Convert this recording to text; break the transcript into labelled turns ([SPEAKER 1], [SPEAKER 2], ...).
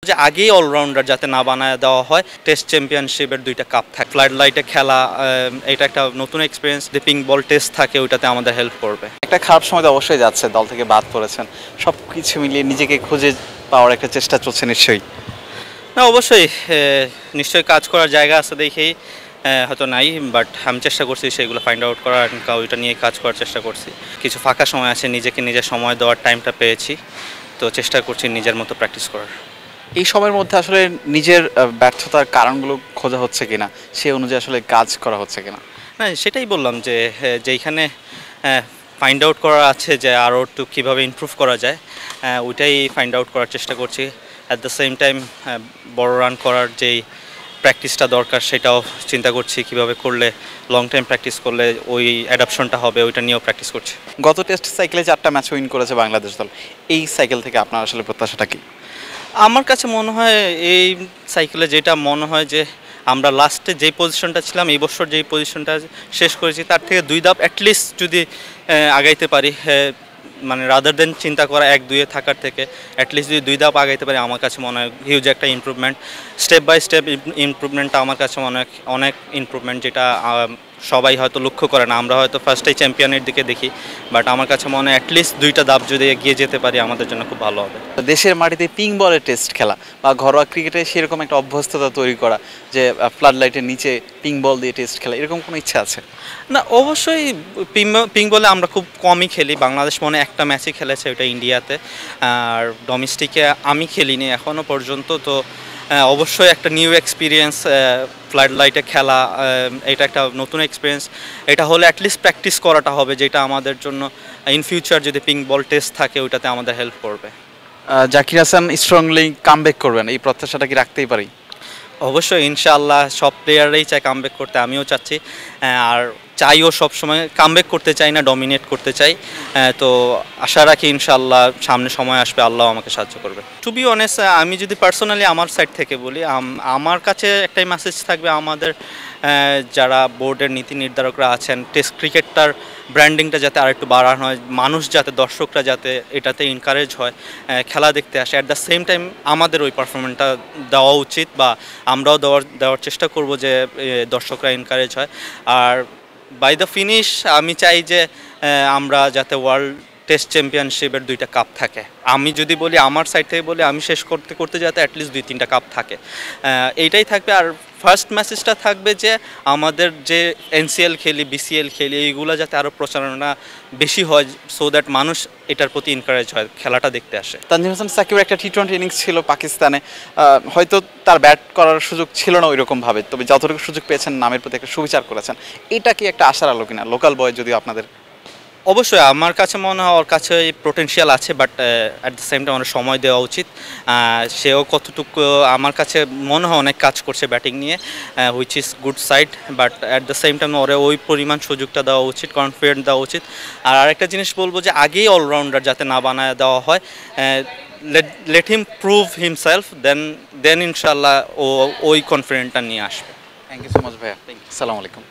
[SPEAKER 1] যে আগেই অলরাউন্ডার যাতে না বানায় দেওয়া হয়, টেস্ট চ্যাম্পিয়নশিপের 2টা কাপ থাকে, ফ্লাড লাইটে খেলা, এটা একটা নতুন এক্সপিরিয়েন্স। পিঙ্ক বল টেস্ট থাকে, ওইটাতে আমাদের হেল্প করবে।
[SPEAKER 2] একটা খারাপ সময় তো অবশ্যই যাচ্ছে, দল থেকে বাদ পড়েছেন, সব কিছু মিলিয়ে নিজেকে খুঁজে পাওয়ার একটা চেষ্টা চলছে নিশ্চয়ই।
[SPEAKER 1] না অবশ্যই, নিশ্চয়ই কাজ করার জায়গা আছে দেখেই হয়তো নাই, বাট আমি চেষ্টা করছি সেগুলো ফাইন্ড আউট করার, ওইটা নিয়ে কাজ করার চেষ্টা করছি। কিছু ফাঁকা সময় আছে, নিজেকে নিজের সময় দেওয়ার টাইমটা পেয়েছি, তো চেষ্টা করছি নিজের মতো প্র্যাকটিস করার।
[SPEAKER 2] এই সময়ের মধ্যে আসলে নিজের ব্যর্থতার কারণগুলো খোঁজা হচ্ছে কিনা, সেই অনুযায়ী আসলে কাজ করা হচ্ছে কিনা?
[SPEAKER 1] না সেটাই বললাম যে যেইখানে ফাইন্ড আউট করা আছে যে আরও একটু কীভাবে ইমপ্রুভ করা যায়, ওইটাই ফাইন্ড আউট করার চেষ্টা করছি। অ্যাট দ্য সেম টাইম বড় রান করার যেই প্র্যাকটিসটা দরকার সেটাও চিন্তা করছি, কীভাবে করলে লং টাইম প্র্যাকটিস করলে ওই অ্যাডাপশনটা হবে, ওইটা নিয়েও প্র্যাকটিস করছি।
[SPEAKER 2] গত টেস্ট সাইকেলে 4টা ম্যাচ উইন করেছে বাংলাদেশ দল, এই সাইকেল থেকে আপনার আসলে প্রত্যাশাটা কি?
[SPEAKER 1] আমার কাছে মনে হয় এই সাইকেলে যেটা মনে হয় যে আমরা লাস্টে যেই পজিশনটা ছিলাম, এই বছর যেই পজিশনটা শেষ করেছি তার থেকে 2 ধাপ অ্যাটলিস্ট যদি আগাইতে পারি, মানে রাদার দেন চিন্তা করা 1-2-এ থাকার থেকে অ্যাটলিস্ট যদি 2 ধাপ আগাইতে পারি, আমার কাছে মনে হয় হিউজ একটা ইমপ্রুভমেন্ট। স্টেপ বাই স্টেপ ইমপ্রুভমেন্টটা আমার কাছে মনে হয় অনেক ইমপ্রুভমেন্ট, যেটা সবাই হয়তো লক্ষ্য করে না। আমরা হয়তো ফার্স্টেই চ্যাম্পিয়নের দিকে দেখি, বাট আমার কাছে মনে হয় অ্যাটলিস্ট 2টা ধাপ যদি এগিয়ে যেতে পারি আমাদের জন্য খুব ভালো হবে।
[SPEAKER 2] দেশের মাটিতে পিঙ্ক বলের টেস্ট খেলা বা ঘরোয়া ক্রিকেটে সেরকম একটা অভ্যস্ততা তৈরি করা, যে ফ্লাড লাইটের নিচে পিঙ্ক বল দিয়ে টেস্ট খেলা, এরকম কোনো ইচ্ছা আছে?
[SPEAKER 1] না অবশ্যই, পিঙ্ক বলে আমরা খুব কমই খেলি। বাংলাদেশ মনে একটা ম্যাচই খেলেছে, ওটা ইন্ডিয়াতে, আর ডোমেস্টিকে আমি খেলিনি এখনও পর্যন্ত। তো অবশ্যই একটা নিউ এক্সপিরিয়েন্স, ফ্লাড লাইটে খেলা, এটা একটা নতুন এক্সপিরিয়েন্স। এটা হলে অ্যাটলিস্ট প্র্যাকটিস করাটা হবে, যেটা আমাদের জন্য ইন ফিউচার যদি পিঙ্ক বল টেস্ট থাকে ওইটাতে আমাদের হেল্প করবে।
[SPEAKER 2] জাকির হাসান স্ট্রংলি কামব্যাক করবেন, এই প্রত্যাশাটা কি রাখতেই পারি?
[SPEAKER 1] অবশ্যই ইনশাআল্লাহ, সব প্লেয়াররাই চায় কামব্যাক করতে, আমিও চাচ্ছি, আর চাইও সবসময় কামব্যাক করতে চাই না, ডমিনেট করতে চাই। তো আশা রাখি ইনশাআল্লাহ সামনে সময় আসবে, আল্লাহ আমাকে সাহায্য করবে। টু বি অনেস্ট, আমি যদি পার্সোনালি আমার সাইড থেকে বলি, আমার কাছে একটাই মেসেজ থাকবে, আমাদের যারা বোর্ডের নীতি নির্ধারকরা আছেন, টেস্ট ক্রিকেটটার ব্র্যান্ডিংটা যাতে আরেকটু বাড়ানো হয়, মানুষ যাতে, দর্শকরা যাতে এটাতে এনকারেজ হয়, খেলা দেখতে আসে। অ্যাট দ্য সেম টাইম আমাদের ওই পারফরমেন্সটা দেওয়া উচিত, বা আমরাও দেওয়ার চেষ্টা করব যে দর্শকরা এনকারেজ হয়। আর বাই দ্য ফিনিশ আমি চাই যে আমরা যাতে ওয়ার্ল্ড টেস্ট চ্যাম্পিয়নশিপের 2টা কাপ থাকে। আমি যদি বলি আমার সাইড থেকে বলি, আমি শেষ করতে করতে যাতে অ্যাটলিস্ট 2-3টা কাপ থাকে, এইটাই থাকবে। আর ফার্স্ট মেসেজটা থাকবে যে আমাদের যে এনসিএল খেলি, বিসিএল খেলি, এইগুলো যাতে আরও প্রচারণা বেশি হয়, সো দ্যাট মানুষ এটার প্রতি এনকারেজ হয়, খেলাটা দেখতে আসে।
[SPEAKER 2] তানজিম হাসান সাকিবের একটা টি-20 ইনিংস ছিল পাকিস্তানে, হয়তো তার ব্যাট করার সুযোগ ছিল না ওইরকমভাবে, তবে যতটুকু সুযোগ পেয়েছেন নামের প্রতি একটা সুবিচার করেছেন, এটা কি একটা আশার আলো কিনা লোকাল বয় যদিও আপনাদের?
[SPEAKER 1] অবশ্যই আমার কাছে মনে হয় ওর কাছে পোটেনশিয়াল আছে, but at the same time অনেক সময় দেওয়া উচিত। সেও কতটুকু আমার কাছে মনে হয় অনেক কাজ করছে ব্যাটিং নিয়ে, which is good side, but at the same time ওরে ওই পরিমাণ সুযোগটা দেওয়া উচিত, কনফিডেন্ট দেওয়া উচিত। আর আরেকটা জিনিস বলবো যে আগেই অলরাউন্ডার যাতে না বানায় দেওয়া হয়, লেট হিম প্রুভ হিমসেলফ, দেন ইনশাল্লাহ ও ওই কনফিডেন্টটা নিয়ে আসবে।
[SPEAKER 2] থ্যাংক ইউ সো মাচ ভাইয়া, আসসালামু আলাইকুম।